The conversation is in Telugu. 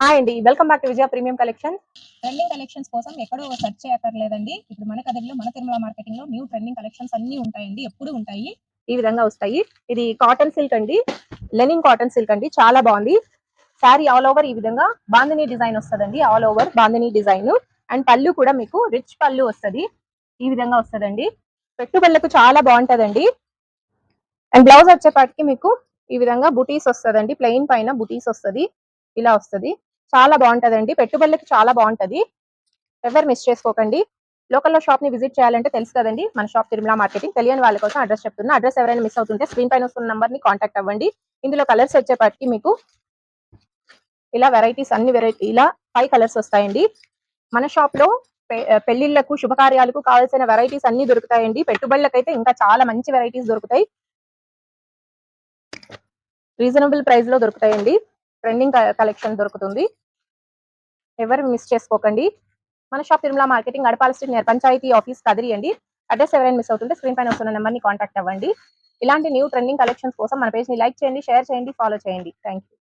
హాయ్ అండి, welcome back to Vijaya premium collection. Trending collections కోసం ఎక్కడో సెర్చ్ చేయక్కర్లేదండి. ఇప్పుడు మన కథలో మన తిరుమల మార్కెటింగ్ లో న్యూ ట్రెండింగ్ కలెక్షన్స్ అన్ని ఉంటాయండి, ఎప్పుడు ఉంటాయి. ఈ విధంగా వస్తాయి. ఇది కాటన్ సిల్క్ అండి, లెనిన్ కాటన్ సిల్క్ అండి, చాలా బాగుంది. శారీ ఆల్ ఓవర్ ఈ విధంగా బాందినీ డిజైన్ వస్తుందండి, all over bandhani design. And పళ్ళు కూడా మీకు రిచ్ పళ్ళు వస్తుంది, ఈ విధంగా వస్తుందండి. పెట్టుబడులకు చాలా బాగుంటదండి. అండ్ బ్లౌజ్ వచ్చేపాటికి మీకు ఈ విధంగా బుటీస్ వస్తుందండి, ప్లెయిన్ పైన బుటీస్ వస్తుంది, ఇలా వస్తుంది. చాలా బాగుంటదండి, పెట్టుబడులకి చాలా బాగుంటది. ఎవరు మిస్ చేసుకోకండి. లోకల్లో షాప్ ని విజిట్ చేయాలంటే తెలుసు కదండి, మన షాప్ తిరుమల మార్కెటింగ్. తెలియని వాళ్ళ కోసం అడ్రస్ చెప్తున్నా. అడ్రస్ ఎవరైనా మిస్ అవుతుంటే స్క్రీన్ పైన వస్తున్న నంబర్ ని కాంటాక్ట్ అవ్వండి. ఇందులో కలర్స్ వచ్చేపాటికి మీకు ఇలా వెరైటీస్ అన్ని ఇలా 5 కలర్స్ వస్తాయండి. మన షాప్ లో పెళ్లిళ్లకు శుభకార్యాలకు కావాల్సిన వెరైటీస్ అన్ని దొరుకుతాయండి. పెట్టుబడులకైతే ఇంకా చాలా మంచి వెరైటీస్ దొరుకుతాయి, రీజనబుల్ ప్రైస్ లో దొరుకుతాయండి. ట్రెండింగ్ కలెక్షన్ దొరుకుతుంది, ఎవరు మిస్ చేసుకోకండి. మన shop Tirumala marketing, Adapala street near panchayati office, Kadiri అండి. అడ్రస్ ఎవరైనా మిస్ అవుతుంటే స్క్రీన్ పైన వస్తున్న నెంబర్ ని కాంటాక్ట్ అవ్వండి. ఇలాంటి న్యూ ట్రెండింగ్ కలెక్షన్స్ కోసం మన పేజ్ ని లైక్ చేయండి, షేర్ చేయండి, ఫాలో చేయండి. Thank you.